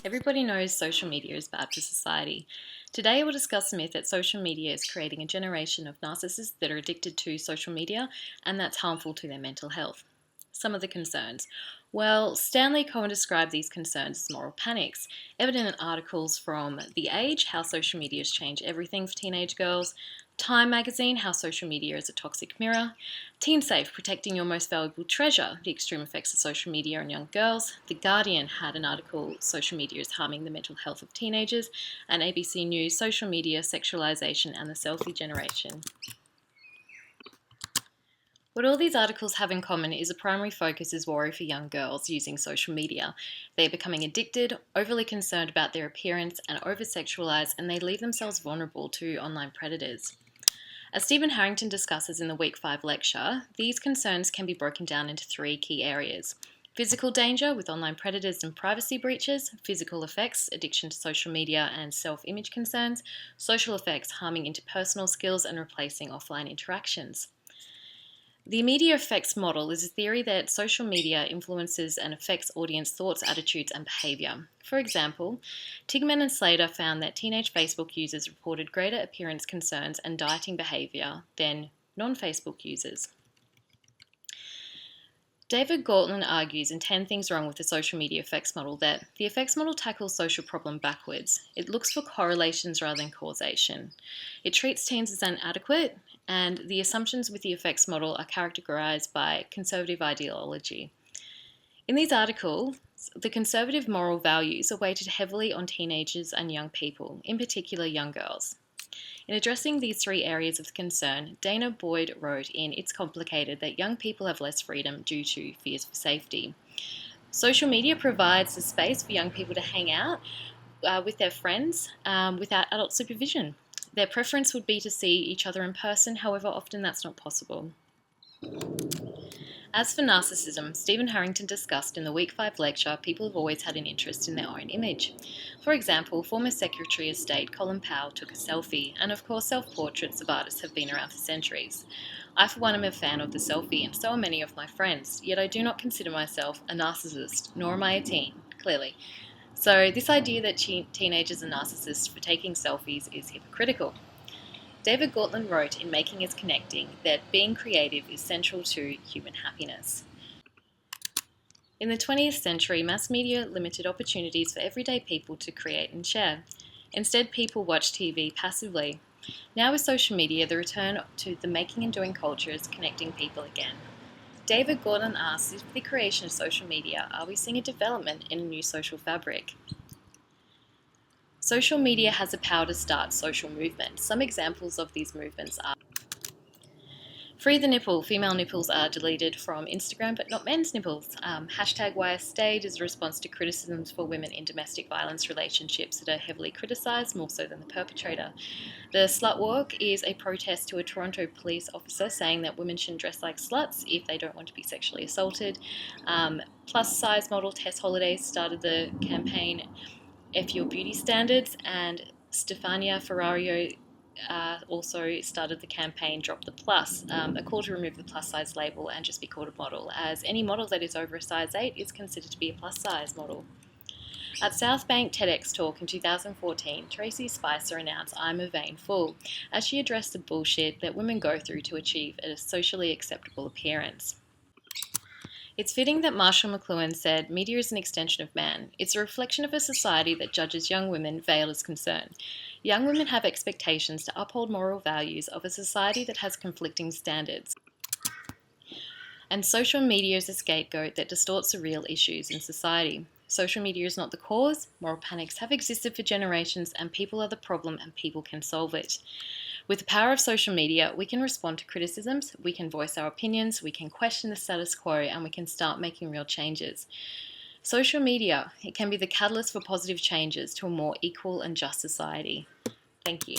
Everybody knows social media is bad for society. Today, we'll discuss the myth that social media is creating a generation of narcissists that are addicted to social media and that's harmful to their mental health. Some of the concerns. Well, Stanley Cohen described these concerns as moral panics, evident in articles from The Age, How Social Media has Changed Everything for Teenage Girls, Time magazine, How Social Media is a Toxic Mirror, Teen Safe, Protecting Your Most Valuable Treasure, The Extreme Effects of Social Media on Young Girls. The Guardian had an article, Social Media is Harming the Mental Health of Teenagers, and ABC News, Social Media, Sexualization and the Selfie Generation. What all these articles have in common is a primary focus is worry for young girls using social media. They are becoming addicted, overly concerned about their appearance, and over-sexualized, and they leave themselves vulnerable to online predators. As Stephen Harrington discusses in the Week 5 lecture, these concerns can be broken down into three key areas. Physical danger with online predators and privacy breaches, physical effects, addiction to social media and self-image concerns, social effects, harming interpersonal skills and replacing offline interactions. The media effects model is a theory that social media influences and affects audience thoughts, attitudes, and behaviour. For example, Tigman and Slater found that teenage Facebook users reported greater appearance concerns and dieting behaviour than non-Facebook users. David Gortland argues in 10 Things Wrong with the Social Media Effects Model that the effects model tackles social problem backwards. It looks for correlations rather than causation. It treats teens as inadequate, and the assumptions with the effects model are characterized by conservative ideology. In these articles, the conservative moral values are weighted heavily on teenagers and young people, in particular young girls. In addressing these three areas of concern, Dana Boyd wrote in It's Complicated that young people have less freedom due to fears for safety. Social media provides a space for young people to hang out with their friends without adult supervision. Their preference would be to see each other in person, however, often that's not possible. As for narcissism, Stephen Harrington discussed in the Week 5 lecture, people have always had an interest in their own image. For example, former Secretary of State Colin Powell took a selfie, and of course self-portraits of artists have been around for centuries. I for one am a fan of the selfie, and so are many of my friends, yet I do not consider myself a narcissist, nor am I a teen, clearly. So this idea that teenagers are narcissists for taking selfies is hypocritical. David Gortland wrote in Making is Connecting that being creative is central to human happiness. In the 20th century, mass media limited opportunities for everyday people to create and share. Instead, people watch TV passively. Now with social media, the return to the making and doing culture is connecting people again. David Gortland asks, with the creation of social media, are we seeing a development in a new social fabric? Social media has the power to start social movements. Some examples of these movements are Free the nipple. Female nipples are deleted from Instagram, but not men's nipples. Hashtag Why I Stayed is a response to criticisms for women in domestic violence relationships that are heavily criticised, more so than the perpetrator. The Slut Walk is a protest to a Toronto police officer saying that women shouldn't dress like sluts if they don't want to be sexually assaulted. Plus size model Tess Holliday started the campaign F Your Beauty Standards, and Stefania Ferrario also started the campaign Drop the Plus, a call to remove the plus size label and just be called a model, as any model that is over a size 8 is considered to be a plus size model. At South Bank TEDx talk in 2014, Tracy Spicer announced I'm a vain fool, as she addressed the bullshit that women go through to achieve a socially acceptable appearance. It's fitting that Marshall McLuhan said, media is an extension of man. It's a reflection of a society that judges young women veiled as concern. Young women have expectations to uphold moral values of a society that has conflicting standards. And social media is a scapegoat that distorts the real issues in society. Social media is not the cause. Moral panics have existed for generations, and people are the problem, and people can solve it. With the power of social media, we can respond to criticisms, we can voice our opinions, we can question the status quo, and we can start making real changes. Social media, it can be the catalyst for positive changes to a more equal and just society. Thank you.